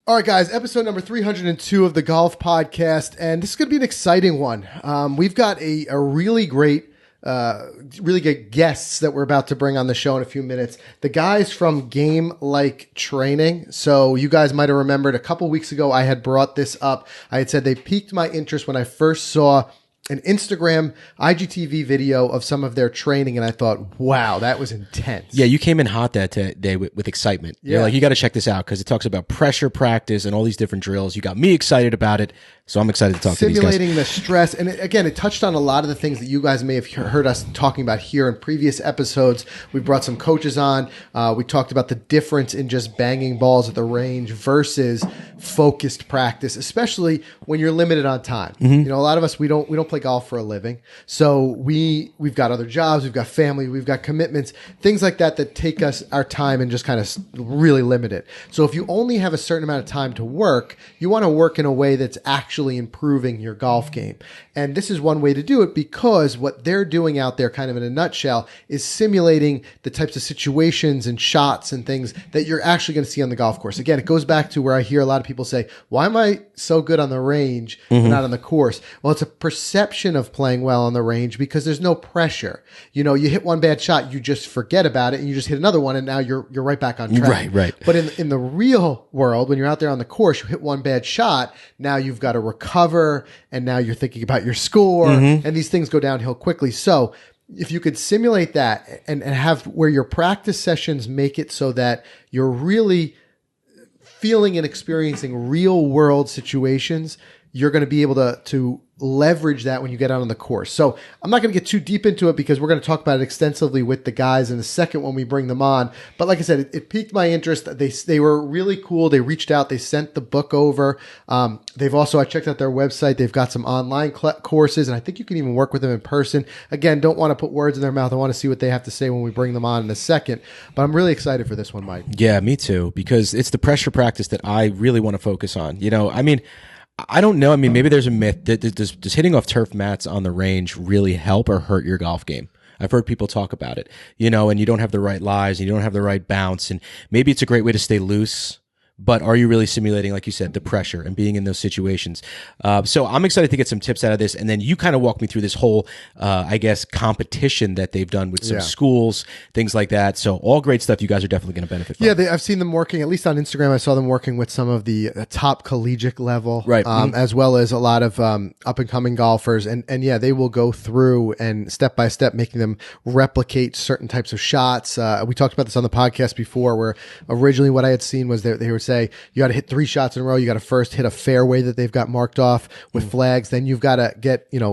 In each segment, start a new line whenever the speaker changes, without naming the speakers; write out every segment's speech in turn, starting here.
All right, guys, episode number 302 of the Golf Podcast, and this is going to be an exciting one. We've got a really great, really good guests that we're about to bring on the show in a few minutes. The guys from Game Like Training. So you guys might have remembered a couple weeks ago I had brought this up. I had said they piqued my interest when I first saw an Instagram IGTV video of some of their training, and I thought, wow, that was intense.
Yeah, you came in hot that day with excitement. Yeah. You're like, you got to check this out because it talks about pressure practice and all these different drills. You got me excited about it, so I'm excited to talk to these guys.
Simulating the stress, and it touched on a lot of the things that you guys may have heard us talking about here in previous episodes. We brought some coaches on. We talked about the difference in just banging balls at the range versus focused practice, especially when you're limited on time. Mm-hmm. You know, a lot of us, we don't play golf for a living. So we've got other jobs, we've got family, we've got commitments, things like that take us our time and just kind of really limit it. So if you only have a certain amount of time to work, you want to work in a way that's actually improving your golf game. And this is one way to do it because what they're doing out there kind of in a nutshell is simulating the types of situations and shots and things that you're actually going to see on the golf course. Again, it goes back to where I hear a lot of people say, why am I so good on the range but not on the course? Well, it's a perception of playing well on the range because there's no pressure. You know, you hit one bad shot, you just forget about it and you just hit another one and now you're right back on track.
Right.
But in the real world, when you're out there on the course, you hit one bad shot, now you've got to recover and now you're thinking about your score and these things go downhill quickly. So if you could simulate that and have where your practice sessions make it so that you're really feeling and experiencing real world situations, you're going to be able to leverage that when you get out on the course. So I'm not going to get too deep into it because we're going to talk about it extensively with the guys in a second when we bring them on. But like I said, it piqued my interest. They were really cool. They reached out. They sent the book over. They've also, I checked out their website. They've got some online courses, and I think you can even work with them in person. Again, don't want to put words in their mouth. I want to see what they have to say when we bring them on in a second. But I'm really excited for this one, Mike.
Yeah, me too, because it's the pressure practice that I really want to focus on. You know, I mean, I don't know. I mean, maybe there's a myth that does hitting off turf mats on the range really help or hurt your golf game? I've heard people talk about it, you know, and you don't have the right lies and you don't have the right bounce. And maybe it's a great way to stay loose. But are you really simulating, like you said, the pressure and being in those situations? So I'm excited to get some tips out of this. And then you kind of walk me through this whole, I guess, competition that they've done with some schools, things like that. So all great stuff you guys are definitely going to benefit from.
Yeah, I've seen them working, at least on Instagram, I saw them working with some of the top collegiate level,
right.
As well as a lot of up-and-coming golfers. And yeah, they will go through and step-by-step making them replicate certain types of shots. We talked about this on the podcast before where originally what I had seen was they were say you got to hit 3 shots in a row. You got to first hit a fairway that they've got marked off with flags. Then you've got to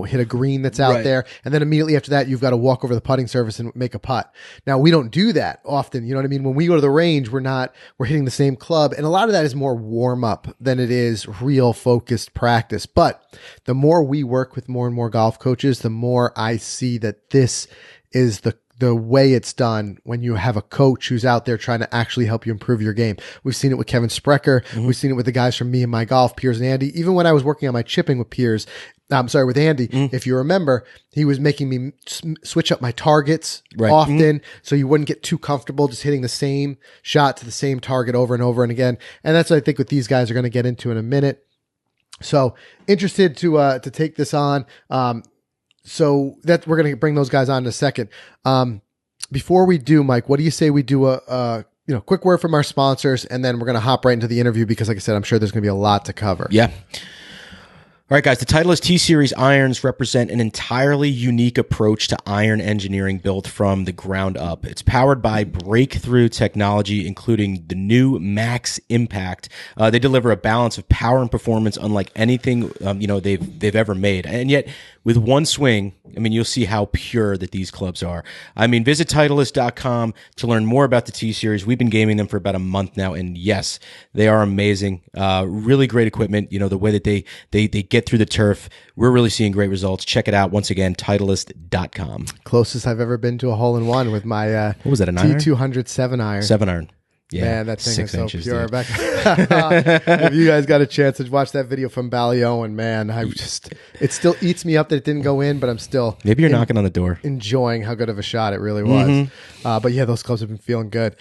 hit a green that's out there. And then immediately after that, you've got to walk over the putting surface and make a putt. Now we don't do that often. You know what I mean? When we go to the range, we're hitting the same club. And a lot of that is more warm up than it is real focused practice. But the more we work with more and more golf coaches, the more I see that this is the way it's done when you have a coach who's out there trying to actually help you improve your game. We've seen it with Kevin Sprecher. We've seen it with the guys from Me and My Golf, Piers and Andy. Even when I was working on my chipping with with Andy, if you remember, he was making me switch up my targets often so you wouldn't get too comfortable just hitting the same shot to the same target over and over and again. And that's what I think what these guys are going to get into in a minute. So interested to take this on. So that we're going to bring those guys on in a second. Before we do, Mike, what do you say we do a quick word from our sponsors, and then we're going to hop right into the interview because, like I said, I'm sure there's going to be a lot to cover.
Yeah. All right, guys, the Titleist T-Series irons represent an entirely unique approach to iron engineering built from the ground up. It's powered by breakthrough technology, including the new Max Impact. They deliver a balance of power and performance unlike anything they've ever made. And yet, with one swing, I mean, you'll see how pure that these clubs are. I mean, visit Titleist.com to learn more about the T-Series. We've been gaming them for about a month now, and yes, they are amazing. Really great equipment. You know, the way that they get through the turf, we're really seeing great results. Check it out. Once again, Titleist.com.
Closest I've ever been to a hole-in-one with my
what was that, an iron?
T200 7-iron.
7-iron. Yeah,
man, that thing
6
is
inches,
so pure.
dude.
If you guys got a chance to watch that video from Ballyowen, man, it still eats me up that it didn't go in, but I'm still
maybe you're knocking on the door,
enjoying how good of a shot it really was. But yeah, those clubs have been feeling good.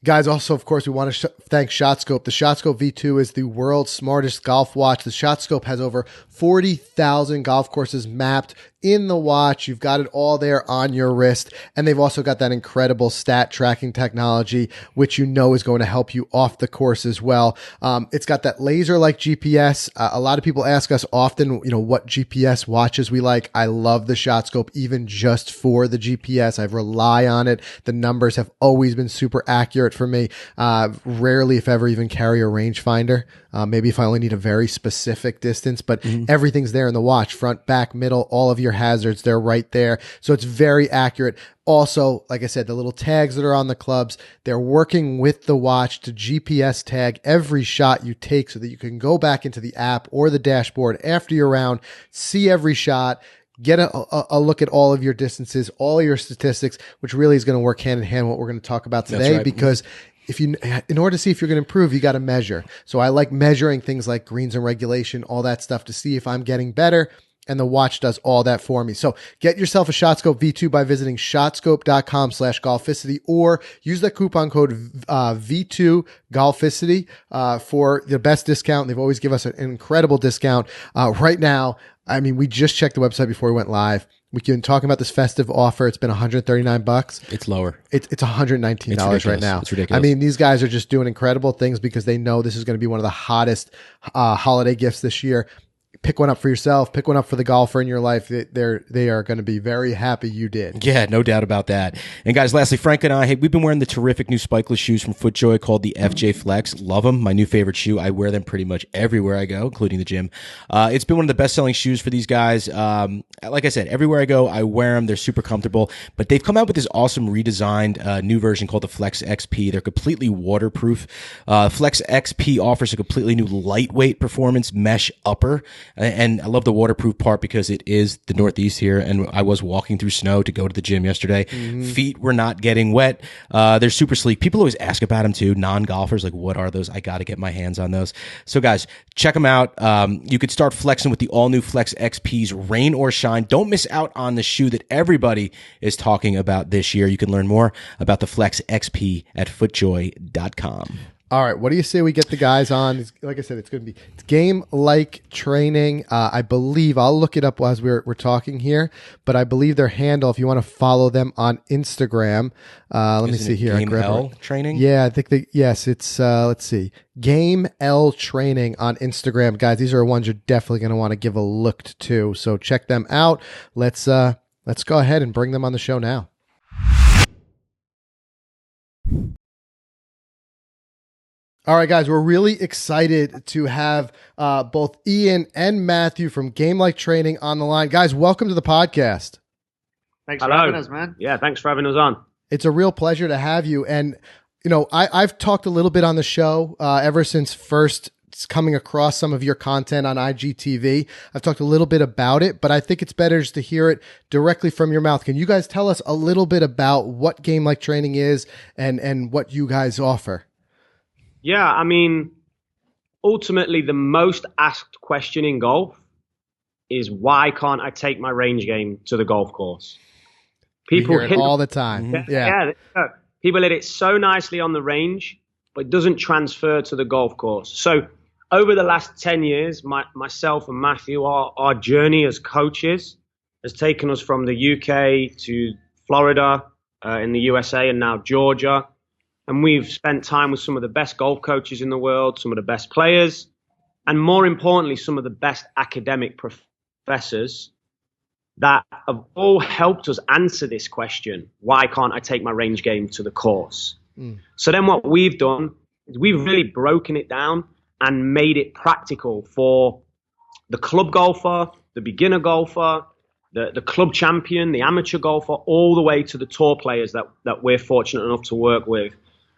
Guys, also, of course, we want to thank ShotScope. The ShotScope V2 is the world's smartest golf watch. The ShotScope has over 40,000 golf courses mapped in the watch. You've got it all there on your wrist. And they've also got that incredible stat tracking technology, which you know is going to help you off the course as well. It's got that laser-like GPS. A lot of people ask us often, what GPS watches we like. I love the ShotScope, even just for the GPS. I rely on it. The numbers have always been super accurate for me. Rarely, if ever, even carry a rangefinder. Maybe if I only need a very specific distance, but everything's there in the watch, front, back, middle, all of your hazards, they're right there. So it's very accurate. Also, like I said, the little tags that are on the clubs, they're working with the watch to GPS tag every shot you take so that you can go back into the app or the dashboard after your round, see every shot, get a look at all of your distances, all of your statistics, which really is going to work hand in hand with what we're going to talk about today. That's right. Because in order to see if you're going to improve, you got to measure. So I like measuring things like greens and regulation, all that stuff to see if I'm getting better. And the watch does all that for me. So get yourself a ShotScope V2 by visiting shotscope.com/Golficity or use that coupon code V2 Golficity for the best discount. They've always give us an incredible discount. Right now, I mean, we just checked the website before we went live. We can talk about this festive offer. It's been $139.
It's lower.
It's $119 right now.
It's ridiculous.
I mean, these guys are just doing incredible things because they know this is going to be one of the hottest holiday gifts this year. Pick one up for yourself. Pick one up for the golfer in your life. They are going to be very happy you did.
Yeah, no doubt about that. And guys, lastly, Frank and I, we've been wearing the terrific new Spikeless shoes from Footjoy called the FJ Flex. Love them. My new favorite shoe. I wear them pretty much everywhere I go, including the gym. It's been one of the best-selling shoes for these guys. Like I said, everywhere I go, I wear them. They're super comfortable. But they've come out with this awesome redesigned new version called the Flex XP. They're completely waterproof. Flex XP offers a completely new lightweight performance mesh upper. And I love the waterproof part because it is the Northeast here, and I was walking through snow to go to the gym yesterday. Feet were not getting wet. They're super sleek. People always ask about them too. Non-golfers, like, what are those? I got to get my hands on those. So guys, check them out. You could start flexing with the all-new Flex XP's rain or shine. Don't miss out on the shoe that everybody is talking about this year. You can learn more about the Flex XP at footjoy.com.
All right, what do you say we get the guys on? Like I said, it's game-like training. I believe, I'll look it up as we're talking here, but I believe their handle, if you want to follow them on Instagram, let me see here.
Game L training?
Yeah, I think yes, it's, let's see, Game L training on Instagram. Guys, these are ones you're definitely going to want to give a look to, so check them out. Let's go ahead and bring them on the show now. All right, guys, we're really excited to have both Ian and Matthew from Game Like Training on the line. Guys, welcome to the podcast.
Thanks for having us, man. Yeah, thanks for having us on.
It's a real pleasure to have you. And, I've talked a little bit on the show ever since first coming across some of your content on IGTV. I've talked a little bit about it, but I think it's better just to hear it directly from your mouth. Can you guys tell us a little bit about what Game Like Training is and what you guys offer?
Yeah, I mean, ultimately, the most asked question in golf is why can't I take my range game to the golf course?
People hear it all the time.
Yeah. People hit it so nicely on the range, but it doesn't transfer to the golf course. So over the last 10 years, myself and Matthew, our journey as coaches has taken us from the UK to Florida in the USA and now Georgia. And we've spent time with some of the best golf coaches in the world, some of the best players, and more importantly, some of the best academic professors that have all helped us answer this question, why can't I take my range game to the course? So then what we've done is we've really broken it down and made it practical for the club golfer, the beginner golfer, the club champion, the amateur golfer, all the way to the tour players that we're fortunate enough to work with.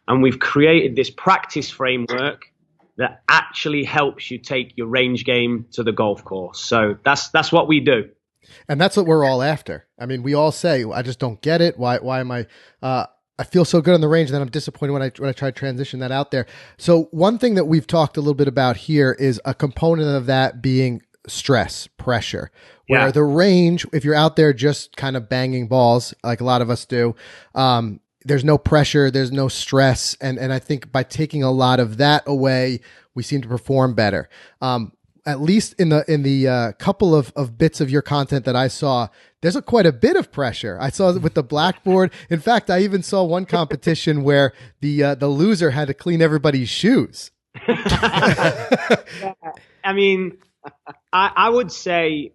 And we've created this practice framework that actually helps you take your range game to the golf course. So that's what we do.
And that's what we're all after. I mean, we all say, I just don't get it. Why am I feel so good on the range, and then I'm disappointed when I try to transition that out there. So one thing that we've talked a little bit about here is a component of that being stress, pressure, where the range, if you're out there just kind of banging balls, like a lot of us do, there's no pressure, there's no stress. And I think by taking a lot of that away, we seem to perform better. At least in the couple of bits of your content that I saw, there's quite a bit of pressure. I saw with the blackboard. In fact, I even saw one competition where the loser had to clean everybody's shoes.
Yeah, I mean, I would say,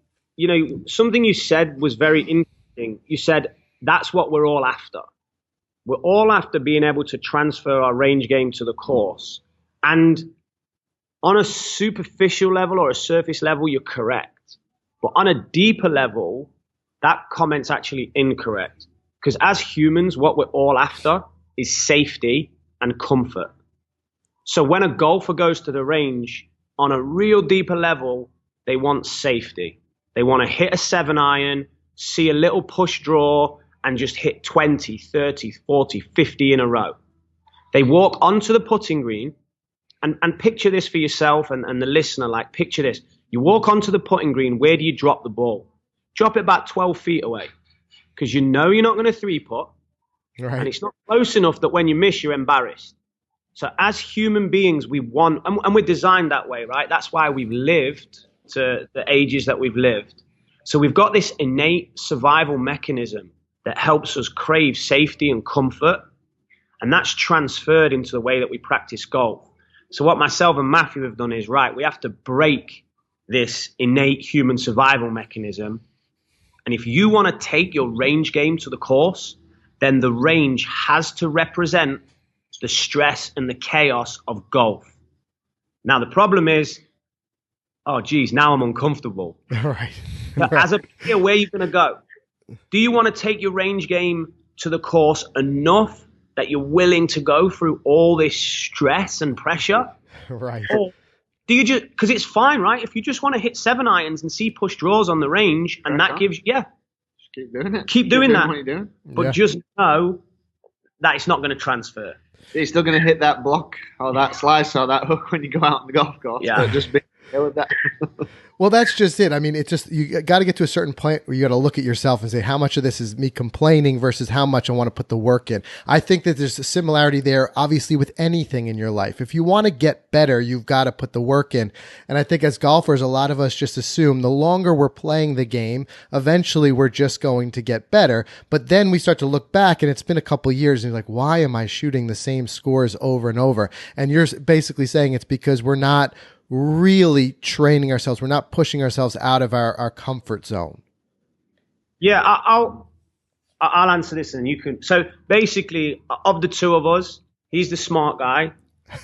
something you said was very interesting. You said that's what we're all after. We're all after being able to transfer our range game to the course. And on a superficial level or a surface level, you're correct. But on a deeper level, that comment's actually incorrect. Because as humans, what we're all after is safety and comfort. So when a golfer goes to the range, on a real deeper level, they want safety. They want to hit a 7-iron, see a little push draw, and just hit 20, 30, 40, 50 in a row. They walk onto the putting green, and picture this for yourself and the listener, like picture this. You walk onto the putting green, where do you drop the ball? Drop it about 12 feet away, because you know you're not going to three-putt,
right.
And it's not close enough that when you miss, you're embarrassed. So as human beings, we want, and we're designed that way, right? That's why we've lived to the ages that we've lived. So we've got this innate survival mechanism that helps us crave safety and comfort, and that's transferred into the way that we practice golf. So what myself and Matthew have done is, right, we have to break this innate human survival mechanism. And if you want to take your range game to the course, then the range has to represent the stress and the chaos of golf. Now, the problem is, oh, geez, now I'm uncomfortable.
Right.
As a player, where are you going to go? Do you want to take your range game to the course enough that you're willing to go through all this stress and pressure?
Right.
Or do you just, because it's fine, right? If you just want to hit 7-irons and see push draws on the range, and that gives you,
just keep doing it.
Keep doing that.
What you're doing.
But just know that it's not going to transfer.
You're still going to hit that block or that slice or that hook when you go out on the golf course.
Yeah.
But just be with that.
Well, that's just it. I mean, it's just, you got to get to a certain point where you got to look at yourself and say, how much of this is me complaining versus how much I want to put the work in. I think that there's a similarity there, obviously, with anything in your life. If you want to get better, you've got to put the work in. And I think as golfers, a lot of us just assume the longer we're playing the game, eventually we're just going to get better. But then we start to look back and it's been a couple of years and you're like, why am I shooting the same scores over and over? And you're basically saying it's because we're not really training ourselves. We're not pushing ourselves out of our comfort zone.
Yeah, I'll answer this and you can. So basically, of the two of us, he's the smart guy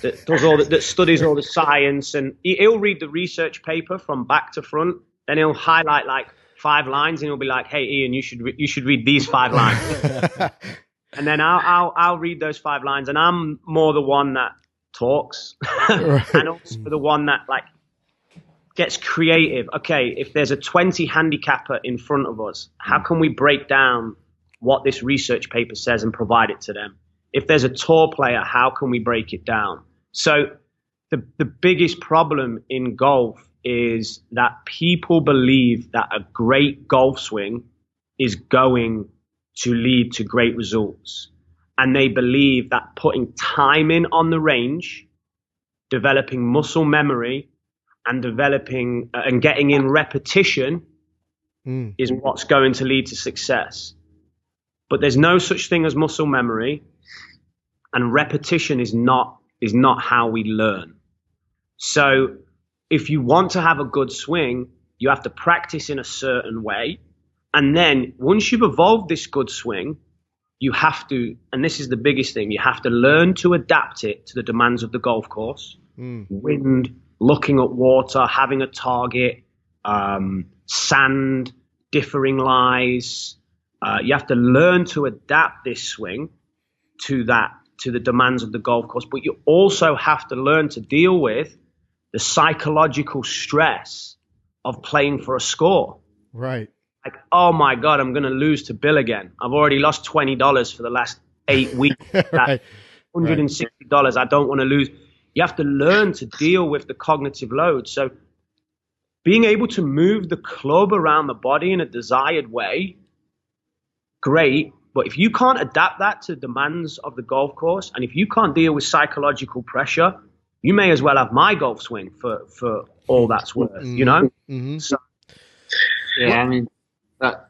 that does that studies all the science, and he'll read the research paper from back to front. Then he'll highlight like 5 lines, and he'll be like, "Hey, Ian, you should read these 5 lines." And then I'll read those 5 lines, and I'm more the one that talks and also the one that like gets creative. Okay, if there's a 20 handicapper in front of us, how can we break down what this research paper says and provide it to them? If there's a tour player, how can we break it down? So the biggest problem in golf is that people believe that a great golf swing is going to lead to great results. And they believe that putting time in on the range, developing muscle memory, and developing and getting in repetition is what's going to lead to success. But there's no such thing as muscle memory, and repetition is not how we learn. So if you want to have a good swing, you have to practice in a certain way. And then once you've evolved this good swing, you have to, and this is the biggest thing, you have to learn to adapt it to the demands of the golf course. Wind, looking at water, having a target, sand, differing lies. You have to learn to adapt this swing to the demands of the golf course. But you also have to learn to deal with the psychological stress of playing for a score.
Right.
Like, oh my God, I'm going to lose to Bill again. I've already lost $20 for the last 8 weeks.
Right.
$160. I don't want to lose. You have to learn to deal with the cognitive load. So being able to move the club around the body in a desired way, great. But if you can't adapt that to demands of the golf course, and if you can't deal with psychological pressure, you may as well have my golf swing for all that's worth, you know?
Mm-hmm.
So,
yeah, I mean, that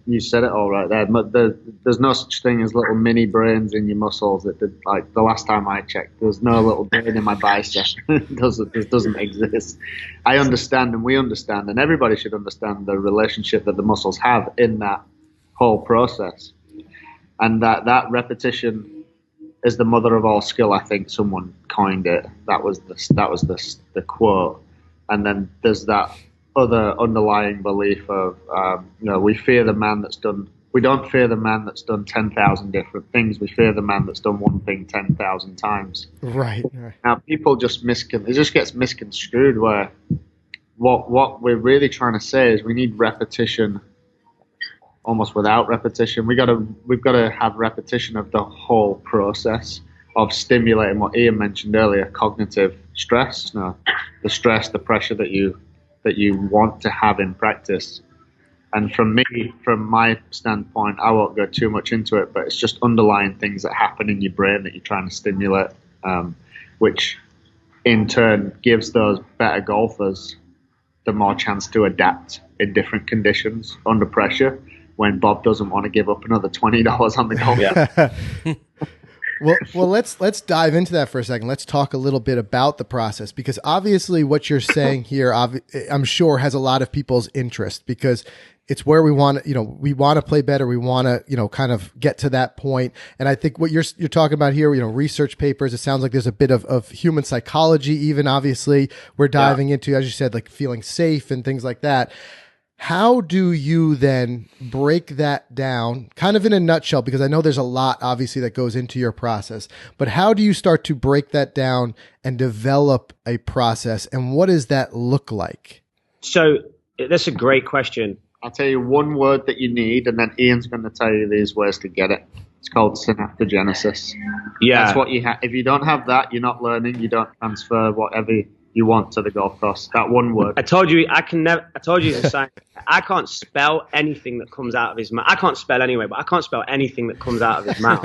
you said it all right there. But there's no such thing as little mini brains in your muscles. Like the last time I checked, there's no little brain in my bicep. It doesn't exist. I understand, and we understand, and everybody should understand the relationship that the muscles have in that whole process, and that repetition is the mother of all skill. I think someone coined it. That was the quote. And then there's that other underlying belief of, we fear the man that's done. We don't fear the man that's done 10,000 different things. We fear the man that's done one thing 10,000 times.
Right.
Now people just it just gets misconstrued. Where what we're really trying to say is we need repetition. Almost without repetition, we've got to have repetition of the whole process of stimulating what Ian mentioned earlier, cognitive stress. The stress, the pressure that you want to have in practice. And from my standpoint, I won't go too much into it, but it's just underlying things that happen in your brain that you're trying to stimulate, which in turn gives those better golfers the more chance to adapt in different conditions under pressure. When Bob doesn't want to give up another $20 on the golf.
Yeah. Well, let's dive into that for a second. Let's talk a little bit about the process, because obviously what you're saying here, I'm sure, has a lot of people's interest, because it's where we want to, we want to play better. We want to, kind of get to that point. And I think what you're talking about here, research papers, it sounds like there's a bit of human psychology, even obviously we're diving into, as you said, like feeling safe and things like that. How do you then break that down, kind of in a nutshell, because I know there's a lot, obviously, that goes into your process, but how do you start to break that down and develop a process, and what does that look like?
So that's a great question.
I'll tell you one word that you need, and then Ian's going to tell you these ways to get it. It's called synaptogenesis.
Yeah.
That's what you have. If you don't have that, you're not learning. You don't transfer whatever you want to the golf course. That one word.
I told you he's a scientist. I can't spell anything that comes out of his mouth. I can't spell anyway, but I can't spell anything that comes out of his mouth.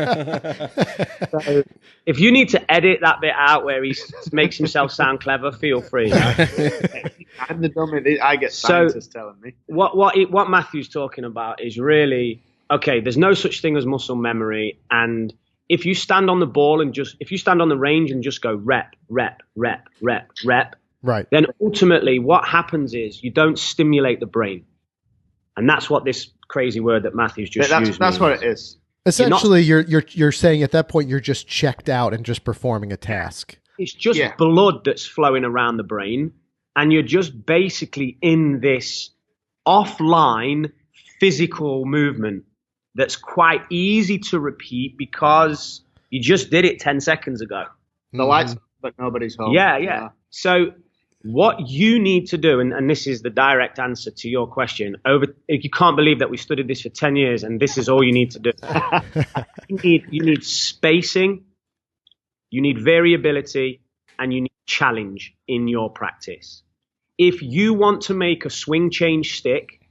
So if you need to edit that bit out where he makes himself sound clever, feel free.
I'm the dummy. I get scientists telling me.
What Matthew's talking about is really, okay, there's no such thing as muscle memory, and if you stand on the ball and if you stand on the range and just go rep, rep, rep, rep, rep,
right,
then ultimately what happens is you don't stimulate the brain. And that's what this crazy word that Matthew's just used.
That's what it is.
Essentially, you're saying at that point you're just checked out and just performing a task.
It's just blood that's flowing around the brain, and you're just basically in this offline physical movement that's quite easy to repeat because you just did it 10 seconds ago.
The lights, but nobody's home.
Yeah. So what you need to do, and this is the direct answer to your question, you can't believe that we studied this for 10 years and this is all you need to do. You need spacing, you need variability, and you need challenge in your practice. If you want to make a swing change stick,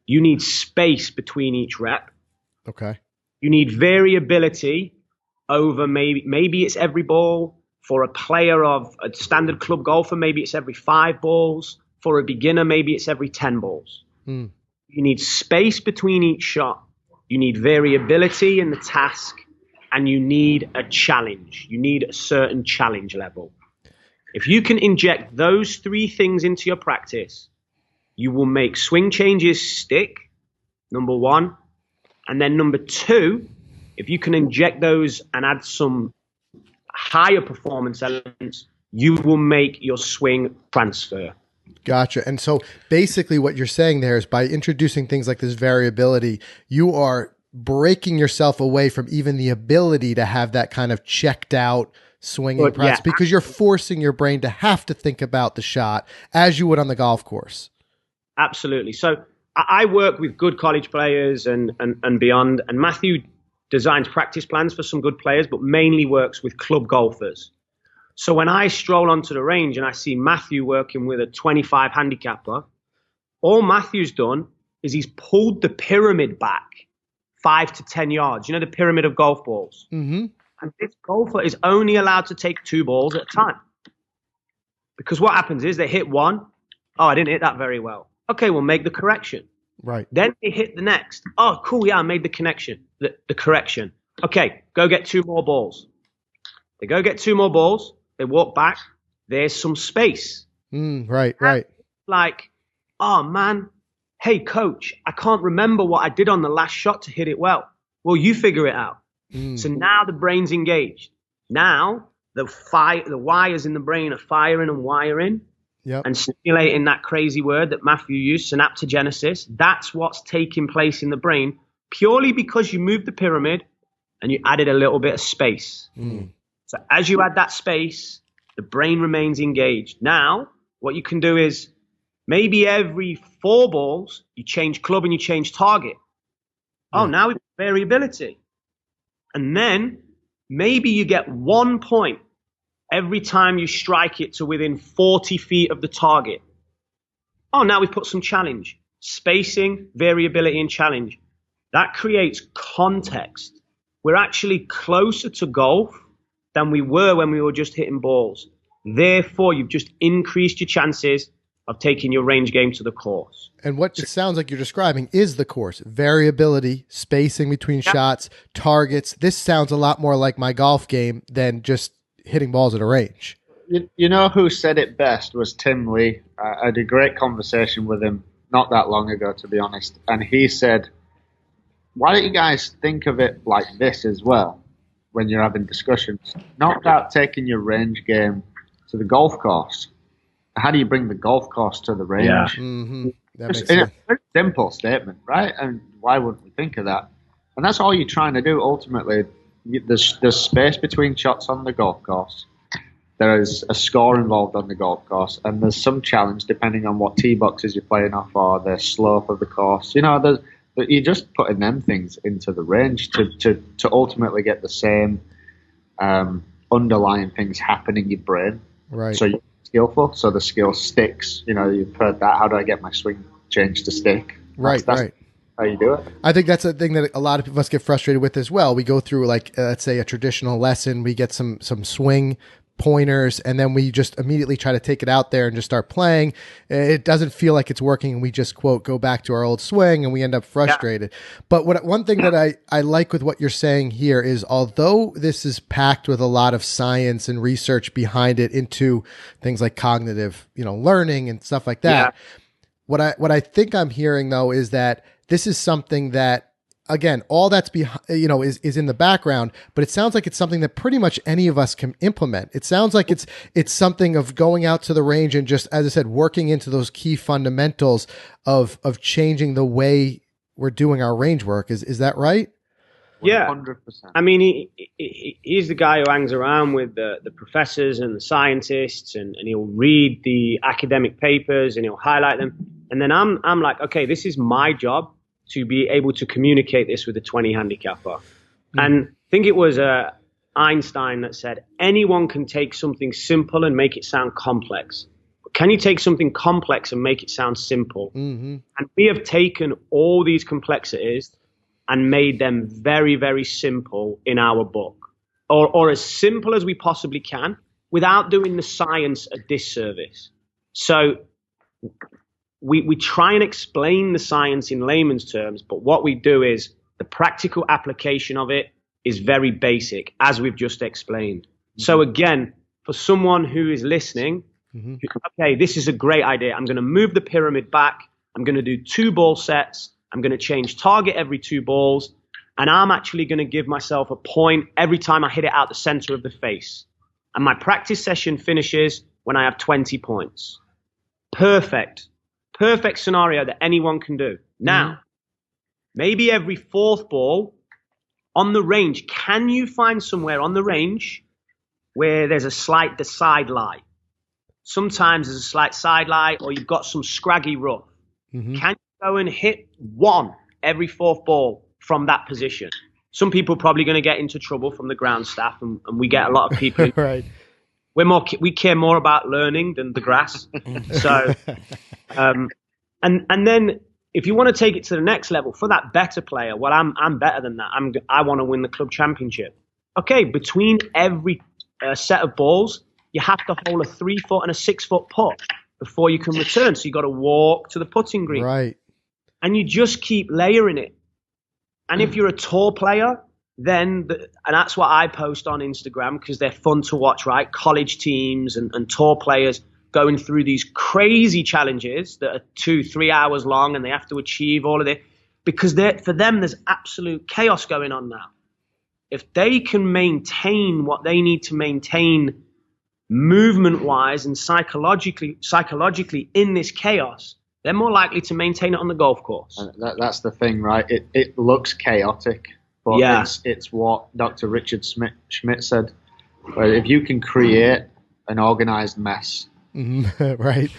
you need space between each rep.
Okay.
You need variability over maybe it's every ball. For a player of a standard club golfer, maybe it's every 5 balls. For a beginner, maybe it's every 10 balls. You need space between each shot. You need variability in the task, and you need a challenge. You need a certain challenge level. If you can inject those 3 things into your practice, you will make swing changes stick, number 1. And then number 2, if you can inject those and add some higher performance elements, you will make your swing transfer.
Gotcha. And so basically what you're saying there is by introducing things like this variability, you are breaking yourself away from even the ability to have that kind of checked out swinging process, because you're forcing your brain to have to think about the shot as you would on the golf course.
Absolutely. So I work with good college players and beyond, and Matthew designs practice plans for some good players, but mainly works with club golfers. So when I stroll onto the range and I see Matthew working with a 25 handicapper, all Matthew's done is he's pulled the pyramid back 5 to 10 yards. You know, the pyramid of golf balls.
Mm-hmm.
And this golfer is only allowed to take 2 balls at a time. Because what happens is they hit one. Oh, I didn't hit that very well. Okay, we'll make the correction.
Right.
Then they hit the next. Oh, cool. Yeah, I made the connection, the correction. Okay, go get 2 more balls. They go get 2 more balls. They walk back. There's some space.
Right.
Like, oh, man. Hey, coach, I can't remember what I did on the last shot to hit it well. Well, you figure it out. So now the brain's engaged. Now the wires in the brain are firing and wiring.
Yep.
And stimulating that crazy word that Matthew used, synaptogenesis. That's what's taking place in the brain purely because you moved the pyramid and you added a little bit of space. So as you add that space, the brain remains engaged. Now, what you can do is maybe every 4 balls, you change club and you change target. Oh, now we've got variability. And then maybe you get 1 point every time you strike it to within 40 feet of the target. Oh, now we've put some challenge. Spacing, variability, and challenge. That creates context. We're actually closer to golf than we were when we were just hitting balls. Therefore, you've just increased your chances of taking your range game to the course.
And what it sounds like you're describing is the course. Variability, spacing between shots, targets. This sounds a lot more like my golf game than just hitting balls at a range.
You know who said it best was Tim Lee. I had a great conversation with him not that long ago, to be honest. And he said, why don't you guys think of it like this as well when you're having discussions? Not about taking your range game to the golf course. How do you bring the golf course to the range?
Yeah.
Mm-hmm. That makes
It's
sense.
a very simple statement, right? And why wouldn't we think of that? And that's all you're trying to do ultimately. There's space between shots on the golf course. There is a score involved on the golf course, and there's some challenge depending on what tee boxes you're playing off or the slope of the course. You know, you're just putting them things into the range to ultimately get the same underlying things happen in your brain.
Right.
So you're skillful, so the skill sticks. You know, you've heard that. How do I get my swing change to stick?
Right.
That's how you do it.
I think that's a thing that a lot of us get frustrated with as well. We go through like, let's say a traditional lesson, we get some swing pointers, and then we just immediately try to take it out there and just start playing. It doesn't feel like it's working, and we just quote, go back to our old swing, and we end up frustrated. Yeah. But one thing that I like with what you're saying here is, although this is packed with a lot of science and research behind it into things like cognitive, learning and stuff like that. Yeah. What I think I'm hearing though is that this is something that, again, all that's is in the background, but it sounds like it's something that pretty much any of us can implement. It sounds like it's something of going out to the range and just, as I said, working into those key fundamentals of changing the way we're doing our range work. Is that right?
Yeah.
100%.
I mean, he's the guy who hangs around with the professors and the scientists, and he'll read the academic papers and he'll highlight them. And then I'm like, okay, this is my job to be able to communicate this with a 20 handicapper. And I think it was Einstein that said, anyone can take something simple and make it sound complex. But can you take something complex and make it sound simple? Mm-hmm. And we have taken all these complexities and made them very, very simple in our book, or as simple as we possibly can without doing the science a disservice. So we try and explain the science in layman's terms, but what we do is the practical application of it is very basic, as we've just explained. So again, for someone who is listening, okay, this is a great idea. I'm going to move the pyramid back. I'm going to do 2 ball sets. I'm going to change target every 2 balls. And I'm actually going to give myself a point every time I hit it out the center of the face. And my practice session finishes when I have 20 points. Perfect scenario that anyone can do. Now, maybe every 4th ball on the range, can you find somewhere on the range where there's a slight side lie? Sometimes there's a slight side lie, or you've got some scraggy rough. Can you go and hit 1 every 4th ball from that position? Some people are probably going to get into trouble from the ground staff, and we get a lot of people.
Right.
We care more about learning than the grass. So, and then if you want to take it to the next level for that better player, well, I'm better than that. I want to win the club championship. Okay, between every set of balls, you have to hold a 3-foot and a 6-foot putt before you can return. So you got to walk to the putting green.
Right.
And you just keep layering it. And if you're a tour player, then, and that's what I post on Instagram because they're fun to watch, right? College teams and tour players going through these crazy challenges that are 2-3 hours long and they have to achieve all of it because for them, there's absolute chaos going on now. If they can maintain what they need to maintain movement-wise and psychologically in this chaos, they're more likely to maintain it on the golf course.
And that's the thing, right? It looks chaotic, but it's what Dr. Richard Schmidt said. If you can create an organized mess,
right,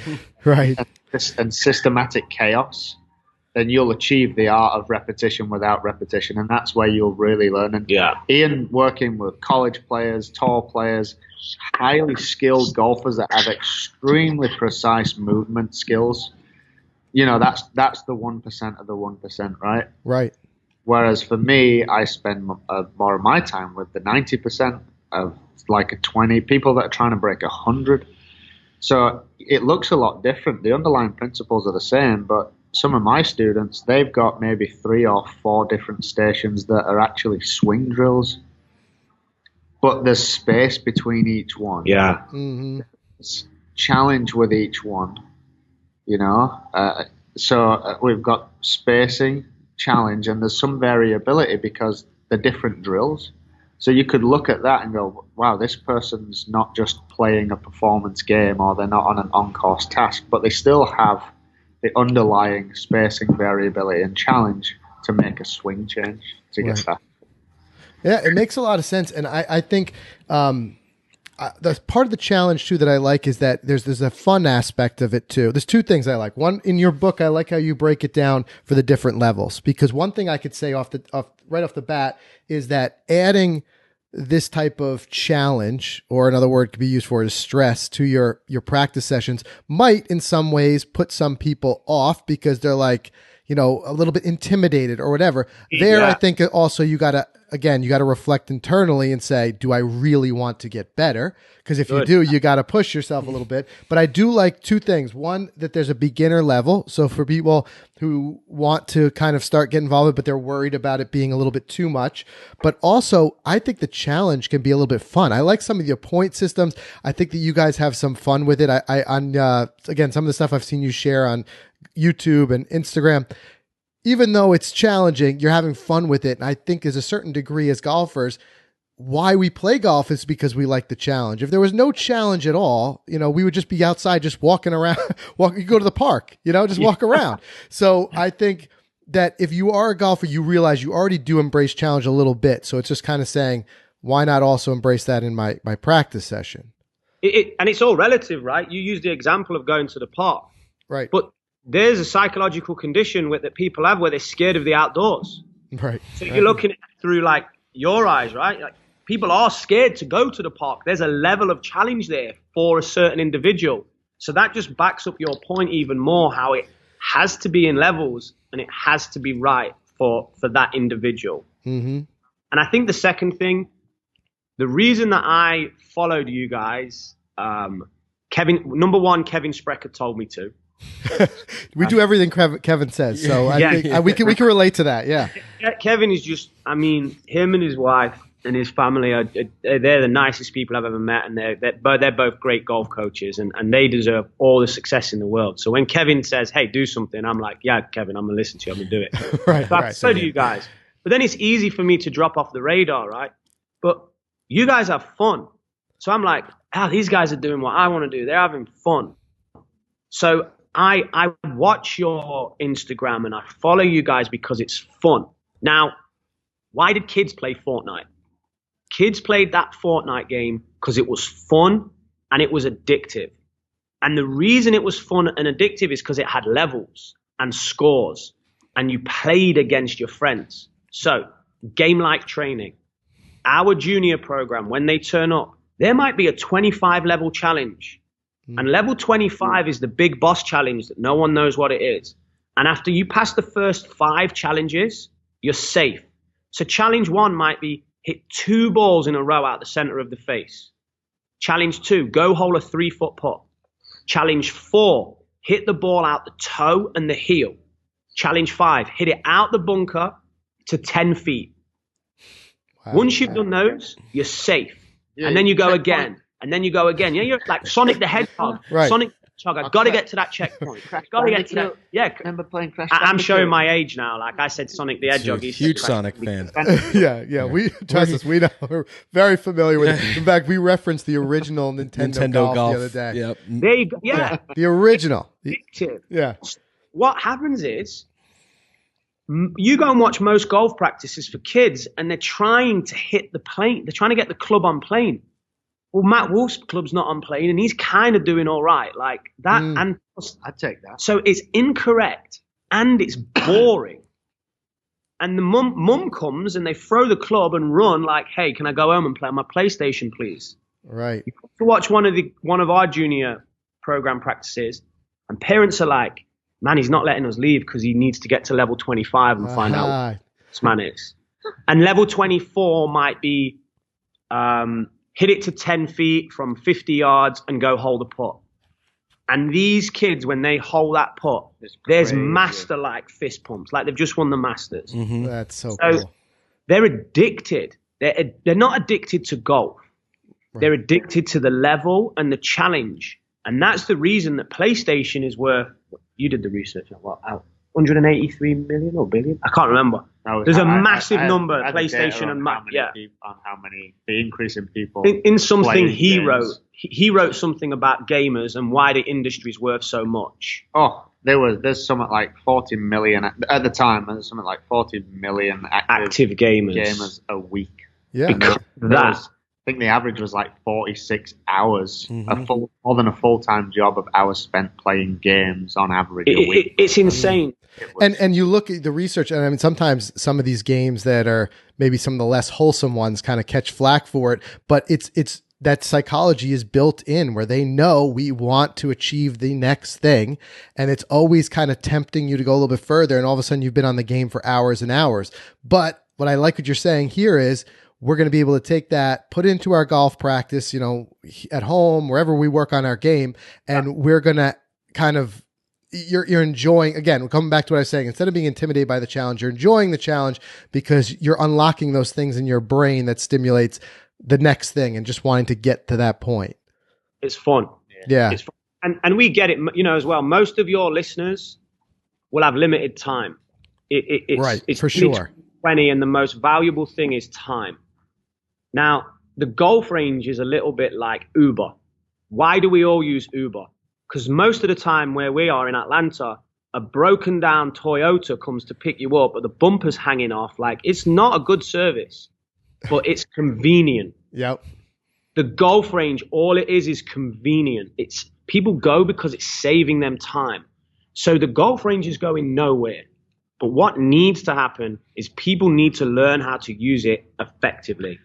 and systematic chaos, then you'll achieve the art of repetition without repetition, and that's where you'll really learn. And Ian, working with college players, tour players, highly skilled golfers that have extremely precise movement skills, that's the 1% of the 1%, right?
Right.
Whereas for me, I spend more of my time with the 90% of like a 20 people that are trying to break 100. So it looks a lot different. The underlying principles are the same, but some of my students, they've got maybe 3 or 4 different stations that are actually swing drills, but there's space between each one.
Yeah.
Mm-hmm.
It's challenge with each one, so we've got spacing, challenge, and there's some variability because they're different drills. So you could look at that and go, wow, this person's not just playing a performance game or they're not on an on-course task, but they still have the underlying spacing, variability, and challenge to make a swing change to get that.
Yeah, it makes a lot of sense. And I think the part of the challenge, too, that I like is that there's a fun aspect of it, too. There's 2 things I like. One, in your book, I like how you break it down for the different levels. Because one thing I could say right off the bat is that adding this type of challenge, or another word could be used for is stress, to your practice sessions might in some ways put some people off because they're like, a little bit intimidated or whatever. I think also you got to reflect internally and say, do I really want to get better? Because if you do, you got to push yourself a little bit. But I do like 2 things. One, that there's a beginner level. So for people who want to kind of start getting involved, but they're worried about it being a little bit too much. But also, I think the challenge can be a little bit fun. I like some of your point systems. I think that you guys have some fun with it. Again, some of the stuff I've seen you share on YouTube and Instagram, even though it's challenging, you're having fun with it. And I think there's a certain degree as golfers, why we play golf is because we like the challenge. If there was no challenge at all, we would just be outside, just walking around, you go to the park, just walk around. So I think that if you are a golfer, you realize you already do embrace challenge a little bit. So it's just kind of saying, why not also embrace that in my practice session?
And it's all relative, right? You use the example of going to the park.
Right.
But there's a psychological condition that people have where they're scared of the outdoors.
Right.
So you're looking at it through like your eyes, right? Like people are scared to go to the park. There's a level of challenge there for a certain individual. So that just backs up your point even more, how it has to be in levels and it has to be right for that individual.
Mm-hmm.
And I think the second thing, the reason that I followed you guys, number one, Kevin Sprecher told me to.
We do everything Kevin says, so I think we can relate to that. Yeah,
Kevin is just, him and his wife and his family they're the nicest people I've ever met, and they're both great golf coaches, and they deserve all the success in the world. So when Kevin says, "Hey, do something," I'm like, "Yeah, Kevin, I'm gonna listen to you. I'm gonna do it."
Right.
So do you guys. But then it's easy for me to drop off the radar, right? But you guys have fun, so I'm like, these guys are doing what I want to do. They're having fun. So I watch your Instagram and I follow you guys because it's fun. Now, why did kids play Fortnite? Kids played that Fortnite game because it was fun and it was addictive. And the reason it was fun and addictive is because it had levels and scores and you played against your friends. So, game-like training. Our junior program, when they turn up, there might be a 25 level challenge. And level 25 is the big boss challenge that no one knows what it is. And after you pass the first 5 challenges, you're safe. So challenge 1 might be hit 2 balls in a row out the center of the face. Challenge 2, go hole a 3-foot putt. Challenge 4, hit the ball out the toe and the heel. Challenge 5, hit it out the bunker to 10 feet. Wow. Once you've done those, you're safe. Yeah, and then you go again. And then you go again. Yeah, you're like Sonic the Hedgehog.
Right.
Sonic the Hedgehog. I've got to get to that checkpoint. Got to get to that. Yeah.
Remember playing Crash?
I'm showing my age now. Like I said, Sonic the Hedgehog.
Huge Sonic fan.
Yeah. We trust us. We know. We're very familiar with it. In fact, we referenced the original Nintendo Golf the other day.
Yep.
There you go. Yeah.
The original.
Yeah. What happens is, you go and watch most golf practices for kids, and they're trying to hit the plane. They're trying to get the club on plane. Well, Matt Wolf's club's not on plane, and he's kind of doing all right. Like that, and
I'd take that.
So it's incorrect, and it's boring. And the mum comes, and they throw the club and run like, "Hey, can I go home and play on my PlayStation, please?"
Right.
You come to watch one of our junior program practices, and parents are like, "Man, he's not letting us leave because he needs to get to level 25 and find out what this man is." And level 24 might be hit it to 10 feet from 50 yards and go hold a putt. And these kids, when they hold that putt, there's master-like fist pumps, like they've just won the Masters.
Mm-hmm. That's so cool.
They're addicted. They're not addicted to golf. Right. They're addicted to the level and the challenge. And that's the reason that PlayStation is worth, you did the research on what, 183 million or billion? I can't remember. There's a massive number, PlayStation and Mac. Yeah.
On how many, the increase in people.
In something he wrote, he wrote something about gamers and why the industry's worth so much.
Oh, there's something like 40 million, at the time, there's something like 40 million
active gamers
a week.
Yeah.
Because
I think the average was like 46 hours, more than a full-time job of hours spent playing games on average a week.
It's insane.
And you look at the research, and I mean, sometimes some of these games that are maybe some of the less wholesome ones kind of catch flack for it, but it's that psychology is built in where they know we want to achieve the next thing, and it's always kind of tempting you to go a little bit further, and all of a sudden you've been on the game for hours and hours. But what I like what you're saying here is, we're going to be able to take that, put it into our golf practice, at home, wherever we work on our game. And we're going to kind of, you're enjoying, again, we're coming back to what I was saying, instead of being intimidated by the challenge, you're enjoying the challenge because you're unlocking those things in your brain that stimulates the next thing and just wanting to get to that point.
It's fun.
Yeah.
It's fun. And we get it, as well. Most of your listeners will have limited time. It's
for sure.
20, and the most valuable thing is time. Now, the golf range is a little bit like Uber. Why do we all use Uber? Because most of the time where we are in Atlanta, a broken down Toyota comes to pick you up, but the bumper's hanging off. Like, it's not a good service, but it's convenient.
Yep.
The golf range, all it is convenient. It's people go because it's saving them time. So the golf range is going nowhere. But what needs to happen is people need to learn how to use it effectively.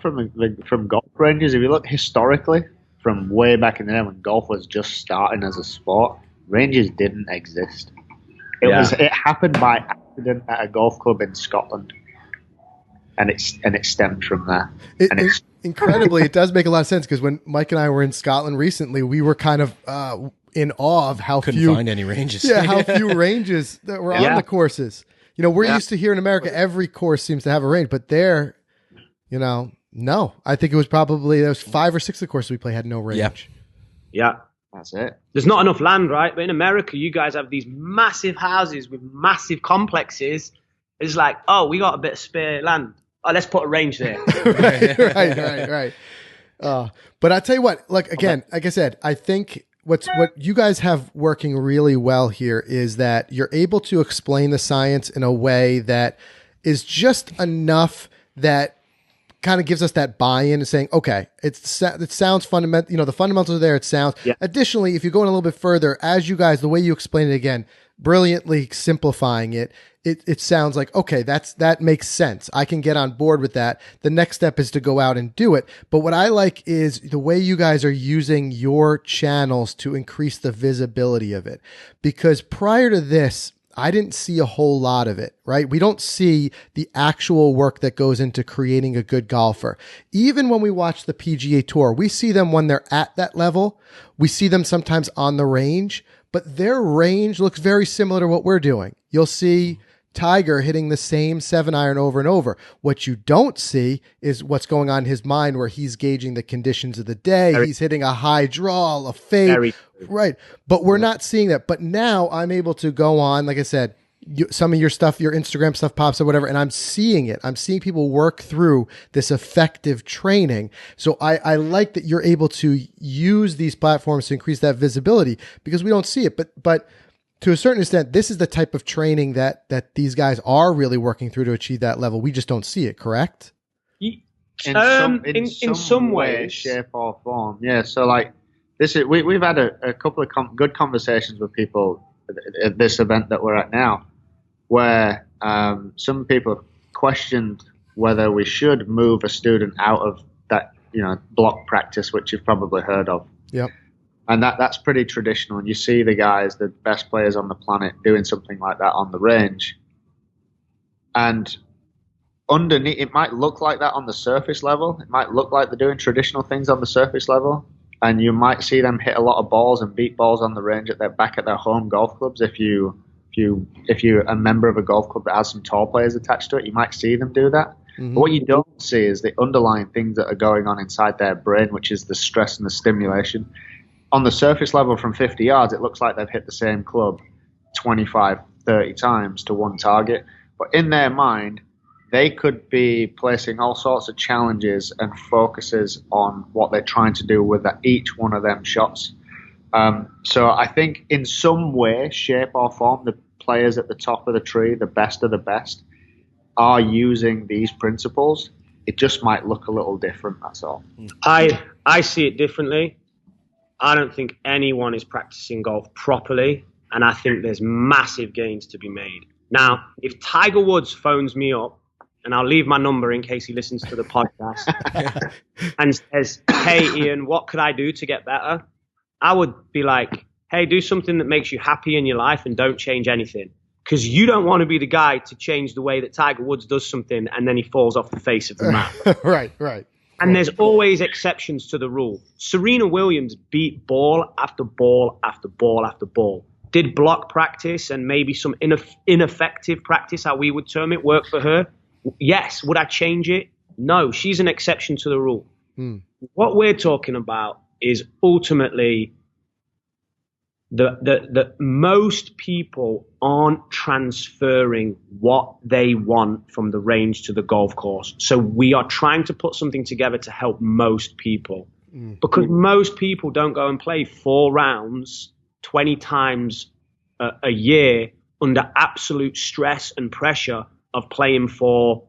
From golf ranges, if you look historically, from way back in the day when golf was just starting as a sport, ranges didn't exist. It happened by accident at a golf club in Scotland, and it stemmed from there.
Incredibly, it does make a lot of sense, because when Mike and I were in Scotland recently, we were kind of in awe of how
couldn't
few
find any ranges.
Yeah, how few ranges that were on the courses. We're used to here in America, every course seems to have a range, but there. No, I think it was probably, there was 5 or 6 of the courses we play had no range.
Yeah.
That's it.
There's not enough land, right? But in America, you guys have these massive houses with massive complexes. It's like, oh, we got a bit of spare land. Oh, let's put a range there.
Right. But I tell you what, like I said, I think what you guys have working really well here is that you're able to explain the science in a way that is just enough that kind of gives us that buy-in and saying, okay, it sounds fundamental. The fundamentals are there. It sounds. Yeah. Additionally, if you go in a little bit further, as you guys, the way you explain it again, brilliantly simplifying it, it sounds like, okay, that makes sense. I can get on board with that. The next step is to go out and do it. But what I like is the way you guys are using your channels to increase the visibility of it. Because prior to this, I didn't see a whole lot of it, right? We don't see the actual work that goes into creating a good golfer. Even when we watch the PGA Tour, we see them when they're at that level. We see them sometimes on the range, but their range looks very similar to what we're doing. You'll see Tiger hitting the same 7-iron over and over. What you don't see is what's going on in his mind, where he's gauging the conditions of the day. He's hitting a high draw, a fade, right? But we're not seeing that. But now I'm able to go on, like I said, some of your stuff, your Instagram stuff pops up, whatever, and I'm seeing it. I'm seeing people work through this effective training. So I like that you're able to use these platforms to increase that visibility, because we don't see it. But to a certain extent, this is the type of training that these guys are really working through to achieve that level. We just don't see it, correct?
In some
way,
ways,
shape, or form. Yeah. So like this is we've had a couple of good conversations with people at this event that we're at now, where some people have questioned whether we should move a student out of that block practice, which you've probably heard of.
Yep.
And that's pretty traditional. And you see the guys, the best players on the planet, doing something like that on the range. And underneath, it might look like that on the surface level. It might look like they're doing traditional things on the surface level. And you might see them hit a lot of balls and beat balls on the range at their home golf clubs. If you're a member of a golf club that has some tall players attached to it, you might see them do that.
Mm-hmm.
But what you don't see is the underlying things that are going on inside their brain, which is the stress and the stimulation. On the surface level from 50 yards, it looks like they've hit the same club 25, 30 times to one target. But in their mind, they could be placing all sorts of challenges and focuses on what they're trying to do with each one of them shots. So I think in some way, shape or form, the players at the top of the tree, the best of the best, are using these principles. It just might look a little different, that's all.
I see it differently. I don't think anyone is practicing golf properly, and I think there's massive gains to be made. Now, if Tiger Woods phones me up, and I'll leave my number in case he listens to the podcast, and says, "Hey, Ian, what could I do to get better?" I would be like, "Hey, do something that makes you happy in your life and don't change anything." Because you don't want to be the guy to change the way that Tiger Woods does something and then he falls off the face of the map.
Right.
And there's always exceptions to the rule. Serena Williams beat ball after ball after ball after ball. Did block practice and maybe some ineffective practice, how we would term it, work for her? Yes. Would I change it? No. She's an exception to the rule. What we're talking about is ultimately the most people aren't transferring what they want from the range to the golf course. So we are trying to put something together to help most people, because most people don't go and play 4 rounds 20 times a year under absolute stress and pressure of playing for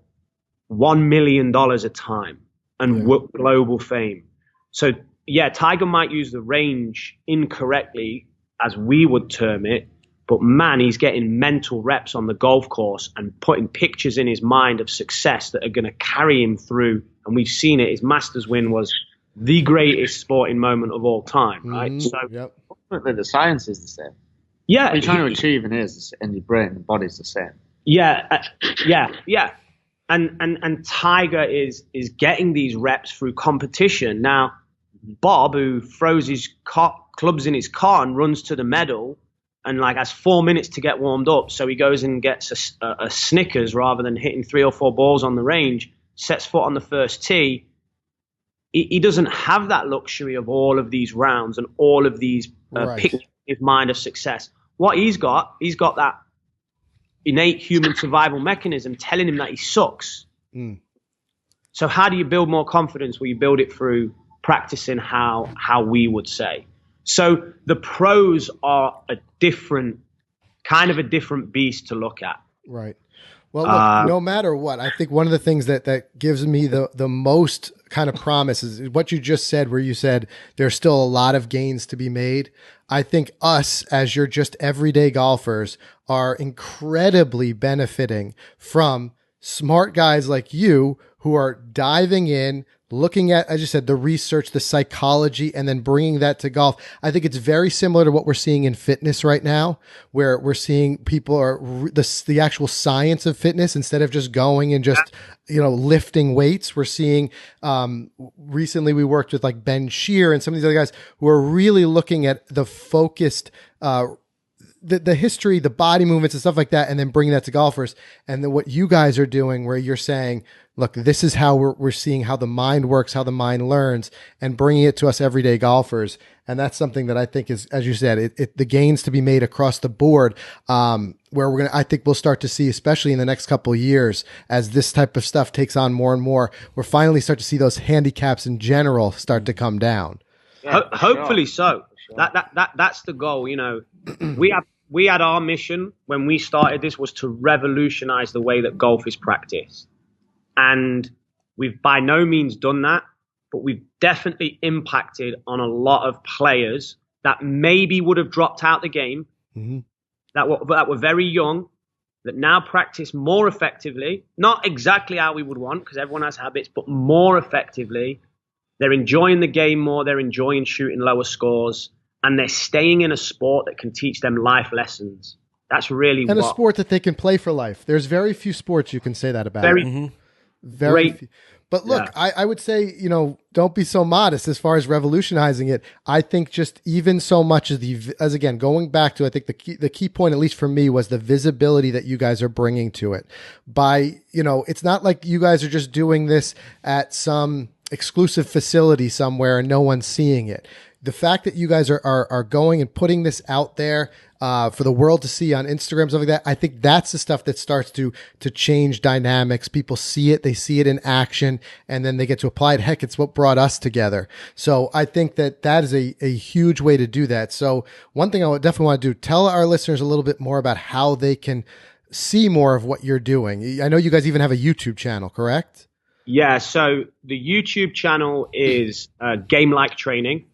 $1 million a time and global fame. So yeah, Tiger might use the range incorrectly, as we would term it, but man, he's getting mental reps on the golf course and putting pictures in his mind of success that are going to carry him through. And we've seen it. His Masters win was the greatest sporting moment of all time, right? So
ultimately, the science is the same.
Yeah,
what you're trying to achieve in your brain and body's the same.
Yeah. And Tiger is getting these reps through competition. Now, Bob, who throws his clubs in his car and runs to the medal and like has 4 minutes to get warmed up, so he goes and gets a Snickers rather than hitting 3 or 4 balls on the range, sets foot on the first tee. He doesn't have that luxury of all of these rounds and all of these pictures in his mind of success. What he's got that innate human survival mechanism telling him that he sucks. So how do you build more confidence? Well, you build it through practicing how we would say. So the pros are a different beast to look at.
Right. Well, look, no matter what, I think one of the things that gives me the most kind of promise is what you just said, where you said there's still a lot of gains to be made. I think us, as your just everyday golfers, are incredibly benefiting from smart guys like you who are diving in, looking at, as you said, the research, the psychology, and then bringing that to golf. I think it's very similar to what we're seeing in fitness right now, where we're seeing people are the actual science of fitness instead of just going and just, lifting weights. We're seeing, recently we worked with like Ben Shear and some of these other guys who are really looking at the focused, the history, the body movements and stuff like that, and then bringing that to golfers. And then what you guys are doing, where you're saying, look, this is how we're seeing how the mind works, how the mind learns, and bringing it to us everyday golfers. And that's something that I think is, as you said, the gains to be made across the board, where I think we'll start to see, especially in the next couple of years, as this type of stuff takes on more and more, we'll finally start to see those handicaps in general start to come down.
Yeah, hopefully so. That's the goal. We had our mission when we started this was to revolutionize the way that golf is practiced. And we've by no means done that, but we've definitely impacted on a lot of players that maybe would have dropped out the game, that were very young, that now practice more effectively, not exactly how we would want, because everyone has habits, but more effectively. They're enjoying the game more, they're enjoying shooting lower scores, and they're staying in a sport that can teach them life lessons. That's really
a sport that they can play for life. There's very few sports you can say that about. Very few. But look, yeah. I would say, don't be so modest as far as revolutionizing it. I think just even so much as again, going back to, I think the key point, at least for me, was the visibility that you guys are bringing to it. By, it's not like you guys are just doing this at some exclusive facility somewhere and no one's seeing it. The fact that you guys are going and putting this out there for the world to see on Instagram, stuff like that, I think that's the stuff that starts to change dynamics. People see it, they see it in action, and then they get to apply it. Heck, it's what brought us together. So I think that is a huge way to do that. So one thing I would definitely want to do, tell our listeners a little bit more about how they can see more of what you're doing. I know you guys even have a YouTube channel, correct?
Yeah, so the YouTube channel is Game Like Training.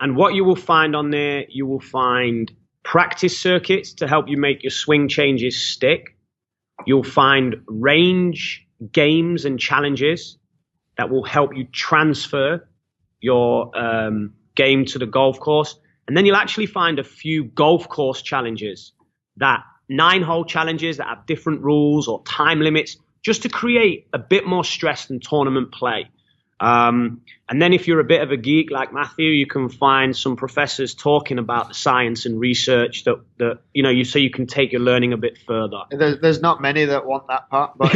And what you will find on there, you will find practice circuits to help you make your swing changes stick. You'll find range games and challenges that will help you transfer your game to the golf course. And then you'll actually find a few golf course challenges, that 9-hole challenges that have different rules or time limits, just to create a bit more stress than tournament play. And then if you're a bit of a geek like Matthew, you can find some professors talking about the science and research that so you can take your learning a bit further.
There's not many that want that part, but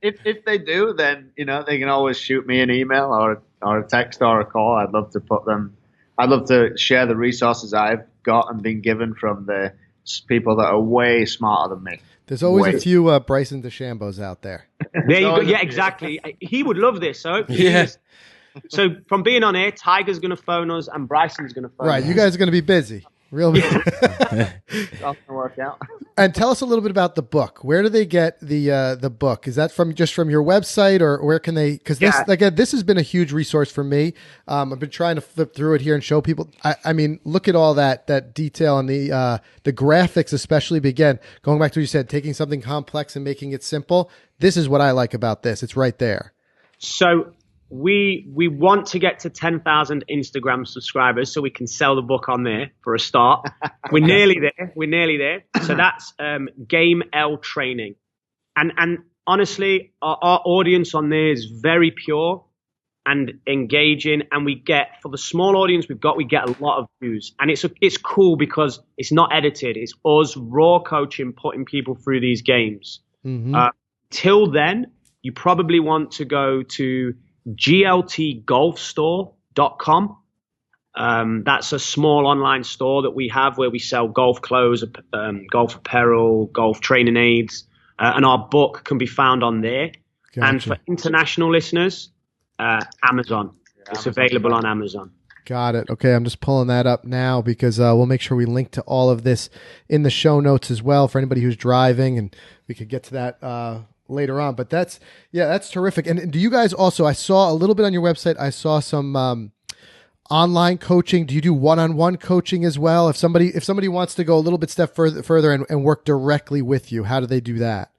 if they do, then they can always shoot me an email or a text or a call. I'd love to share the resources I've got and been given from the people that are way smarter than me.
There's always a few Bryson DeChambeaus out there.
There you go. Yeah, exactly. He would love this. So So from being on air, Tiger's going to phone us and Bryson's going to phone us.
Right, you guys are going to be busy. Real busy.
It's not going to work out.
And tell us a little bit about the book. Where do they get the book? Is that from your website, or where can they? Because this has been a huge resource for me. I've been trying to flip through it here and show people. I mean, look at all that detail and the graphics, especially. Again, going back to what you said, taking something complex and making it simple. This is what I like about this. It's right there.
So we want to get to 10,000 Instagram subscribers so we can sell the book on there for a start. We're nearly there. So that's Game L Training. And honestly, our audience on there is very pure and engaging. And we get, for the small audience we get a lot of views. And it's cool because it's not edited. It's us raw coaching, putting people through these games. Mm-hmm. Till then, you probably want to go to gltgolfstore.com. That's a small online store that we have where we sell golf clothes, golf apparel, golf training aids, and our book can be found on there. Gotcha. And for international listeners, Amazon. It's available on Amazon.
Got it. Okay, I'm just pulling that up now because we'll make sure we link to all of this in the show notes as well for anybody who's driving, and we could get to that later on. But that's terrific. And do you guys also, I saw a little bit on your website, I saw some online coaching. Do you do one-on-one coaching as well? If somebody wants to go a little bit step further and work directly with you, how do they do that?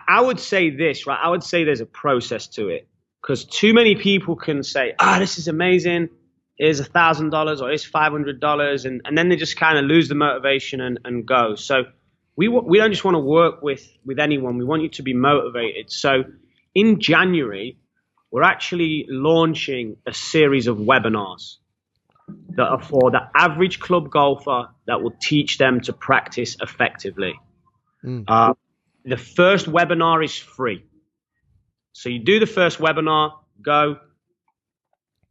I would say this, right? I would say there's a process to it, because too many people can say, this is amazing. Here's $1,000 or here's $500. And then they just kind of lose the motivation and go. So we don't just want to work with anyone. We want you to be motivated. So in January, we're actually launching a series of webinars that are for the average club golfer that will teach them to practice effectively. The first webinar is free. So you do the first webinar, go.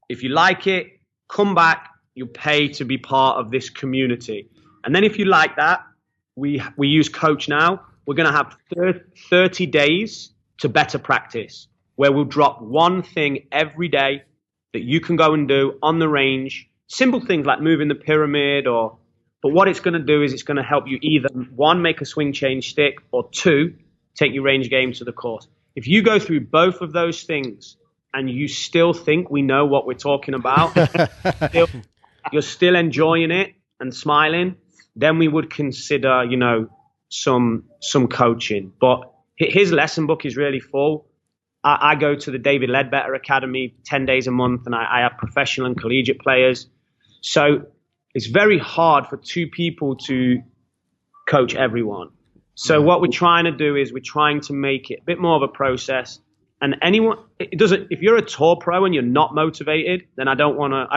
If you like it, come back, you pay to be part of this community. And then if you like that, we use Coach Now. We're going to have 30 days to better practice, where we'll drop one thing every day that you can go and do on the range. Simple things like moving the pyramid, but what it's going to do is it's going to help you either, one, make a swing change stick, or two, take your range game to the course. If you go through both of those things and you still think we know what we're talking about, you're still enjoying it and smiling, then we would consider, some coaching. But his lesson book is really full. I go to the David Ledbetter Academy 10 days a month, and I have professional and collegiate players. So it's very hard for two people to coach everyone. So what we're trying to do is we're trying to make it a bit more of a process. And if you're a tour pro and you're not motivated, then I'd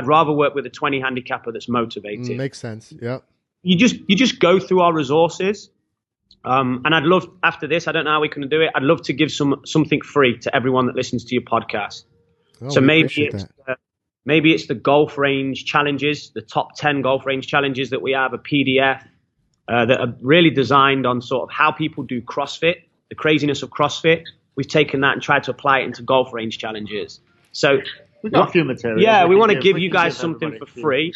rather work with a 20 handicapper that's motivated.
Makes sense. Yeah.
You just go through our resources. And I'd love, after this, I don't know how we can do it, I'd love to give something free to everyone that listens to your podcast. So maybe it's the golf range challenges, the top 10 golf range challenges that we have, a PDF that are really designed on sort of how people do CrossFit, the craziness of CrossFit. We've taken that and tried to apply it into golf range challenges. So
we've got a few materials.
Yeah, we want to give you guys something for free.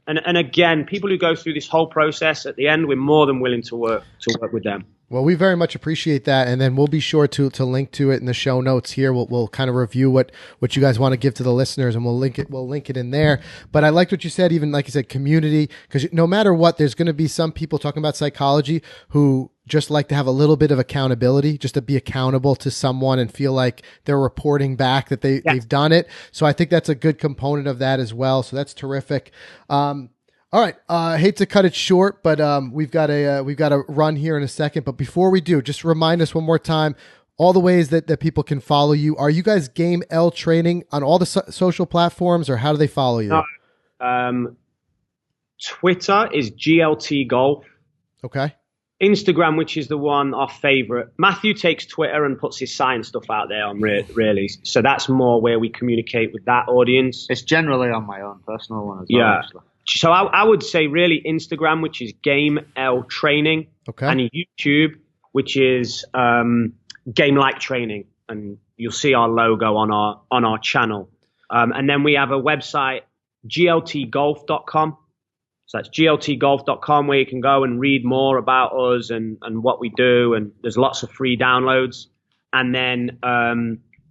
And again, people who go through this whole process, at the end, we're more than willing to work with them.
Well, we very much appreciate that, and then we'll be sure to link to it in the show notes here. We'll kind of review what you guys want to give to the listeners, and we'll link it in there. But I liked what you said, even like you said, community, because no matter what, there's going to be some people talking about psychology who just like to have a little bit of accountability, just to be accountable to someone and feel like they're reporting back that they've done it. So I think that's a good component of that as well. So that's terrific. All right. I hate to cut it short, but we've got a run here in a second. But before we do, just remind us one more time all the ways that people can follow you. Are you guys Game L Training on all the social platforms, or how do they follow you?
Twitter is GLT Golf.
Okay.
Instagram, which is our favorite. Matthew takes Twitter and puts his science stuff out there on really. So that's more where we communicate with that audience.
It's generally on my own personal one as well.
Yeah. Actually. So I would say really Instagram, which is Game L Training.
Okay.
And YouTube, which is Game Like Training. And you'll see our logo on our channel. And then we have a website, gltgolf.com. So that's gltgolf.com, where you can go and read more about us and what we do. And there's lots of free downloads. And then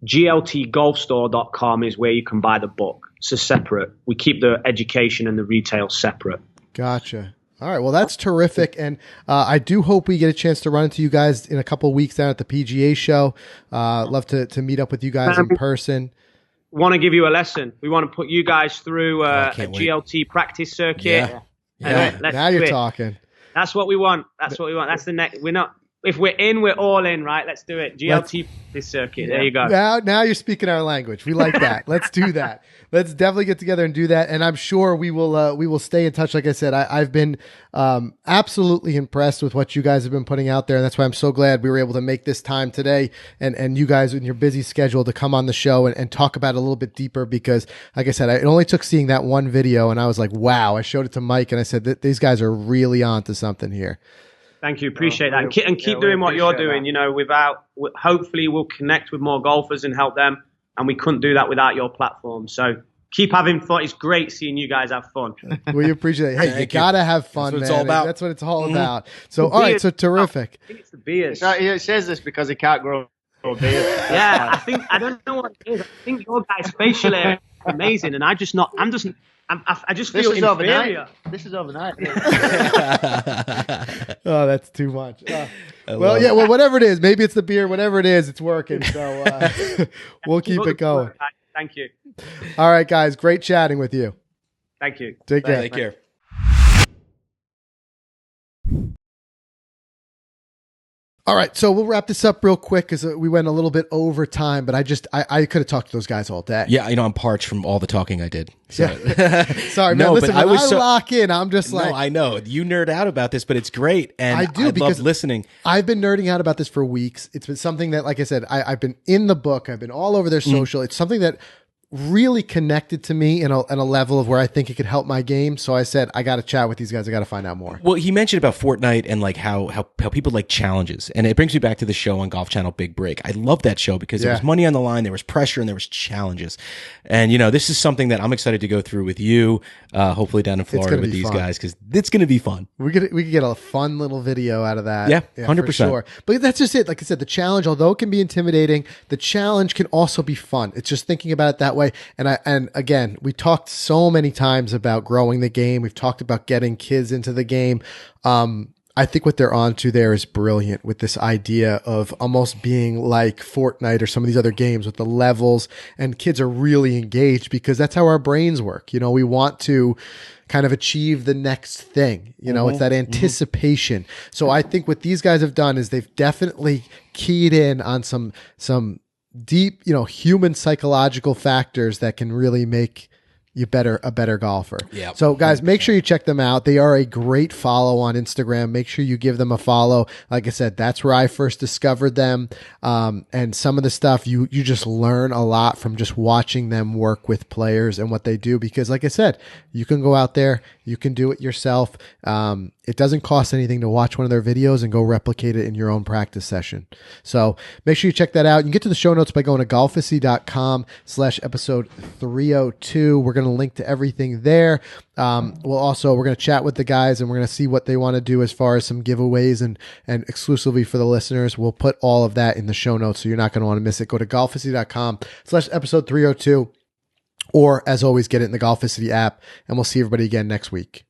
gltgolfstore.com is where you can buy the book. So separate. We keep the education and the retail separate.
Gotcha. All right. Well, that's terrific. And I do hope we get a chance to run into you guys in a couple of weeks down at the PGA show. Love to meet up with you guys in person.
Want to give you a lesson. We want to put you guys through a GLT practice circuit.
Yeah. Now you're talking.
That's what we want. That's the next. If we're in, we're all in, right? Let's do it. GLT this circuit. There you go.
Now you're speaking our language. We like that. Let's do that. Let's definitely get together and do that. And I'm sure we will stay in touch. Like I said, I've been absolutely impressed with what you guys have been putting out there. And that's why I'm so glad we were able to make this time today and you guys in your busy schedule to come on the show and talk about it a little bit deeper, because like I said, it only took seeing that one video and I was like, wow. I showed it to Mike and I said, these guys are really on to something here.
Thank you. Appreciate that. And keep doing what you're doing. Hopefully we'll connect with more golfers and help them. And we couldn't do that without your platform. So keep having fun. It's great seeing you guys have fun.
We appreciate it. Hey, you got to have fun, man.
It's all about.
That's what it's all about. So, all right. So terrific.
I think it's the beers.
He says this because he can't grow a beard.
Yeah. I don't know what it is. I think your guys' facial hair is amazing. And I'm I just
This
feel
is
inferior.
overnight. This is overnight.
Oh, that's too much. Well, whatever it is, maybe it's the beer, whatever it is, it's working. So we'll keep it going.
Thank you.
All right, guys, great chatting with you.
Thank you.
Take care.
Take care.
All right, so we'll wrap this up real quick because we went a little bit over time, but I could have talked to those guys all day.
Yeah, I'm parched from all the talking I did. So.
Yeah. Sorry, man.
No,
Listen,
but
when I lock in, I'm just like...
No, I know. You nerd out about this, but it's great, and
I do, because
love listening.
I've been nerding out about this for weeks. It's been something that, like I said, I've been in the book. I've been all over their social. It's something that really connected to me in a level of where I think it could help my game. So I said, I got to chat with these guys. I got to find out more.
Well, he mentioned about Fortnite and like how people like challenges. And it brings me back to the show on Golf Channel, Big Break. I love that show because there was money on the line, there was pressure, and there was challenges. And, this is something that I'm excited to go through with you, hopefully down in Florida with these guys, because it's going to be fun.
We could get a fun little video out of that.
Yeah, 100%.
For sure. But that's just it. Like I said, the challenge, although it can be intimidating, the challenge can also be fun. It's just thinking about it that way. And again, we talked so many times about growing the game. We've talked about getting kids into the game. I think what they're onto there is brilliant with this idea of almost being like Fortnite or some of these other games with the levels, and kids are really engaged because that's how our brains work. We want to kind of achieve the next thing. It's that anticipation. So I think what these guys have done is they've definitely keyed in on some deep, human psychological factors that can really make you a better golfer.
Yeah.
So guys, make sure you check them out. They are a great follow on Instagram. Make sure you give them a follow. Like I said, that's where I first discovered them. And some of the stuff you just learn a lot from just watching them work with players and what they do. Because like I said, you can go out there, you can do it yourself. It doesn't cost anything to watch one of their videos and go replicate it in your own practice session. So make sure you check that out. You can get to the show notes by going to golficity.com/episode 302. We're going to link to everything there. We're going to chat with the guys and we're going to see what they want to do as far as some giveaways and exclusively for the listeners. We'll put all of that in the show notes, so you're not going to want to miss it. Go to golficity.com/episode 302, or as always, get it in the Golficity app, and we'll see everybody again next week.